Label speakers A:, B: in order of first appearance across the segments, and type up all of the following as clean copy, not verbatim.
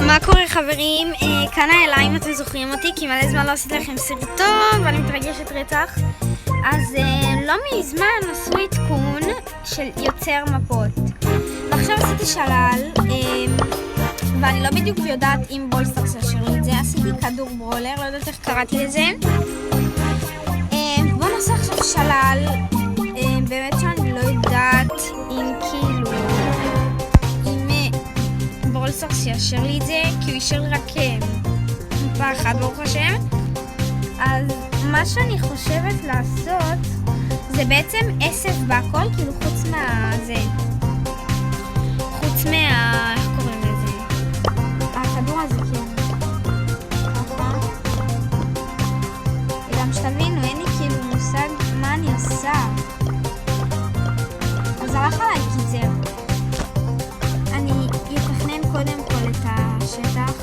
A: מה קורה חברים? כאן האלה, אם אתם זוכרים אותי, כי מלא זמן לא עשיתי לכם סרטון ואני מתרגשת רצח. אז לא מזמן עשו עדכון של יוצר מפות ועכשיו עשיתי שלל ואני לא בדיוק יודעת אם בולסטארס יאשר לי את זה. עשיתי כדור ברולר, לא יודעת איך קראתי לזה. בואו נעשה עכשיו שלל. באמת שאני לא יודעת אם כאילו בולסטארס יאשר לי את זה, כי הוא אישר רק מפה אחת ברוך השם. אז מה שאני חושבת לעשות זה בעצם אסף בהכל, כאילו חוץ מהזה, חוץ איך קוראים לזה? הכדור הזה, כן. ככה. גם שתבינו, אין לי כאילו מושג מה אני עושה. אז הלך עליי קיצר. אני אתכנן קודם כל את השטח.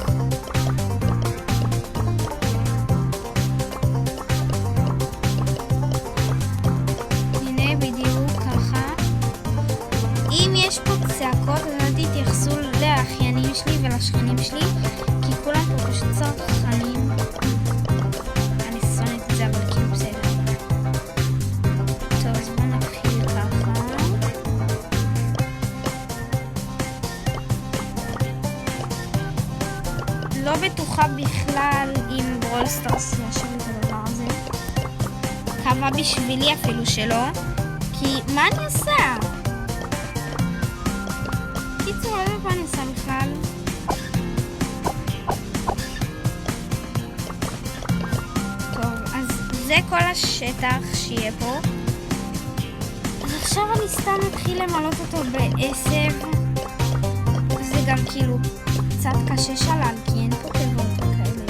A: הנה בדיוק ככה. אם יש פה צעקות אז אל תתייחסו לאחיינים שלי ולשכנים שלי, כי כולם פה פשוט צרכנים. אני שונאת את זה אבל כאילו בסדר. טוב, אז בואו נתחיל ככה. לא בטוחה בכלל אם בולסטארס יאשר לי את הדבר הזה. קבע בשבילי אפילו שלא, כי מה אני עושה? קיצור, לא יודעת מה אני עושה בכלל. טוב, אז זה כל השטח שיהיה פה. אז עכשיו אני סתם מתחיל למלות אותו בעשב. זה גם כאילו קצת קשה שלל, כי אין פה תיבות כאלה.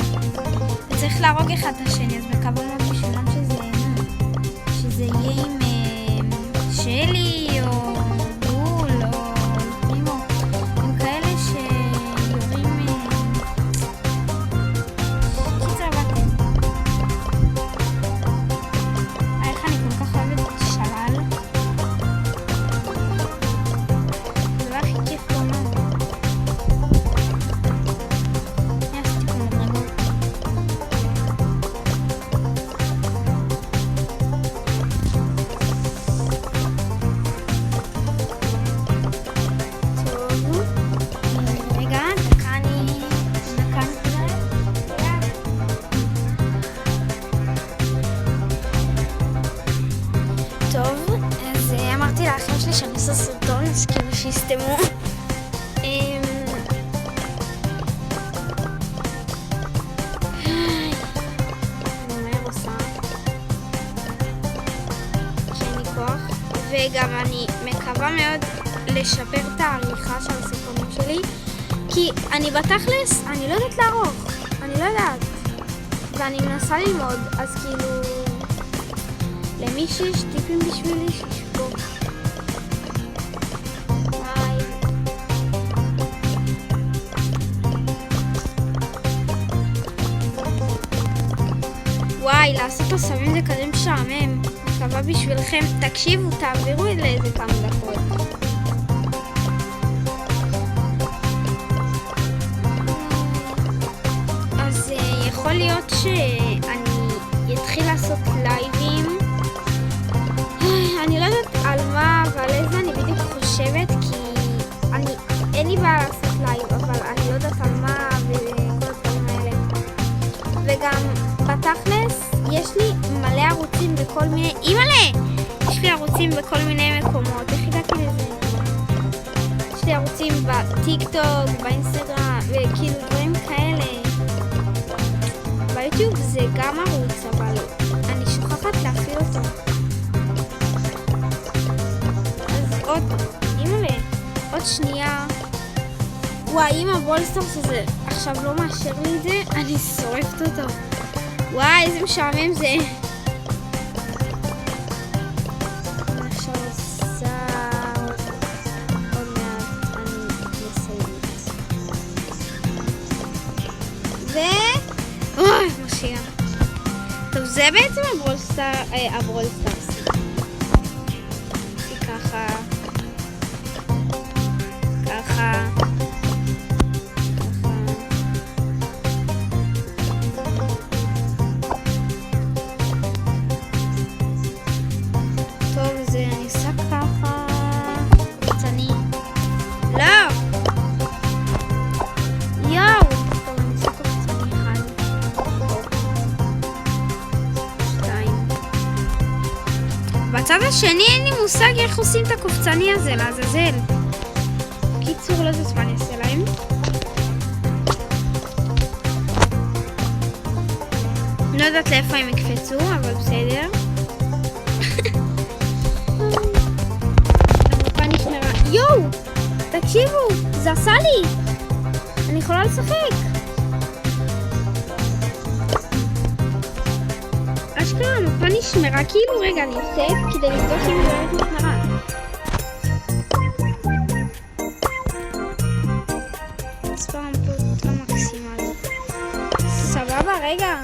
A: וצריך להרוג אחד את השני, אז מקווה מאוד בשבילם שזה יהיה עם שלי או גול או פרימו. הם כאלה שיורים קיצר בטן. איך אני כל כך אוהבת את שלל. זה לא הכי כיף לומר. טוב, אז אמרתי לאחים שלי שאני עושה סרטון, אז כאילו שיסתמו. וגם אני מקווה מאוד לשפר את העריכה של הסרטונים שלי, כי אני בתכלס, אני לא יודעת לערוך, אני לא יודעת, ואני מנסה ללמוד, אז כאילו למי שיש טיפים בשבילי שישפור. וואי, לעשות עשבים זה כזה משעמם. מקווה בשבילכם. תקשיבו, תעבירו את לאיזה כמה דקות. אז יכול להיות שאני אתחיל לעשות לייבים. אני לא יודעת על מה ועל איזה אני בדיוק חושבת, כי אין לי בעיה לעשות לייב, אבל אני לא יודעת על מה וכל הדברים האלה. וגם בתכלס יש לי מלא ערוצים בכל מיני... יש לי ערוצים בכל מיני מקומות. איך הגעתי לזה? יש לי ערוצים בטיק טוק, באינסטגרם, וכאילו דברים כאלה. ביוטיוב זה גם ערוץ, אבל אני שוכחת להפעיל אותו. אז עוד שנייה. וואי, אם הבולסטארס הזה עכשיו לא מאשר לי את זה, אני שורפת אותו. וואי, איזה משעמם זה. עכשיו עושה עוד מעט אני מסיימת. אוי, משיע. טוב, זה בעצם הבולסטארס. ככה. ככה. קופצני. לא! יואו! טוב, אני עושה קופצני אחד. 2. בצד השני אין לי מושג איך עושים את הקופצני הזה, לעזאזל. קיצור, לא יודעת מה אני אעשה להם. לא יודעת לאיפה הם יקפצו, אבל בסדר. המפה נשמרה. יואו! תקשיבו! זה עשה לי! אני יכולה לשחק! אשכרה, המפה נשמרה. כאילו, רגע, אני אצא כדי לבדוק אם היא באמת נשמרה. מספר המפות לא מקסימלי. סבבה, רגע.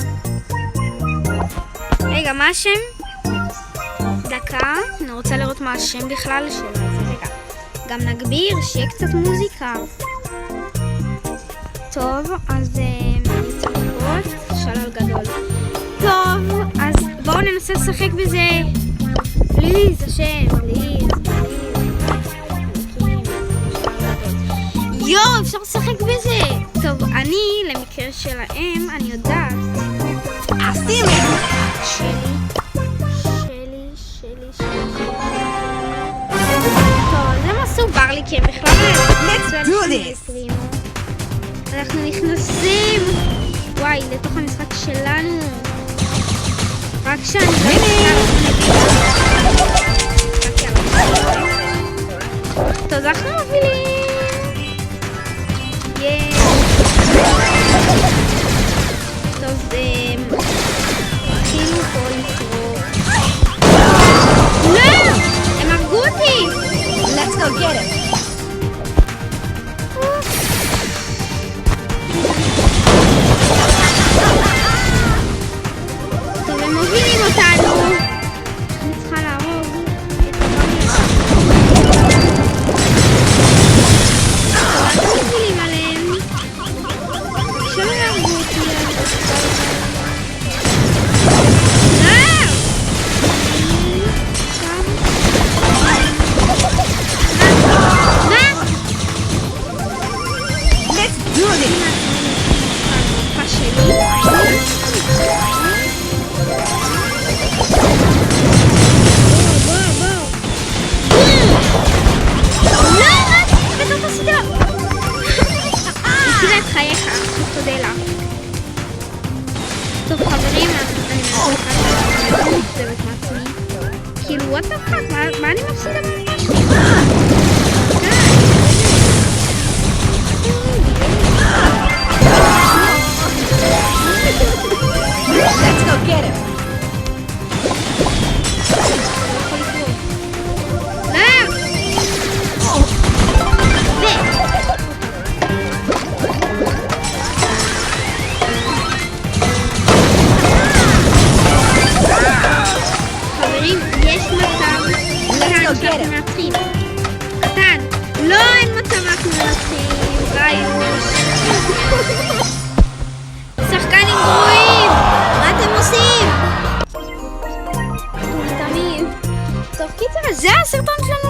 A: רגע, מה השם? דקה, אני רוצה לראות מה השם בכלל שלו, אז רגע. גם נגביר, שיהיה קצת מוזיקה. טוב, אז אני צריך שלל גדול. טוב, אז בואו ננסה לשחק בזה. פליז, השם, פליז. יואו, אפשר לשחק בזה. טוב, אני, למקרה שלהם, אני יודעת. עשינו! שלי. טוב, זה מסובר לי, כי הם בכלל
B: Let's do this!
A: אנחנו נכנסים! וואי, לתוך המשחק שלנו. רק שאני לא טוב, אנחנו מובילים! טוב, זה... התחילו פה לקרוא. לא! הם הרגו אותי!
B: Let's go get it!
A: טוב, הם מובילים אותנו. אני צריכה להרוג את הבא. אנחנו מובילים עליהם. שלא יהרגו אותי. טוב חברים, אני מפסידה מעצמי. כאילו, what the fuck? מה אני מפסידה ממש?
B: Let's go get it!
A: קטן, לא אין מצב אנחנו מנצחים, ביוש. שחקנים גרועים, מה אתם עושים? תמיד. טוב, קיצר, זה הסרטון שלנו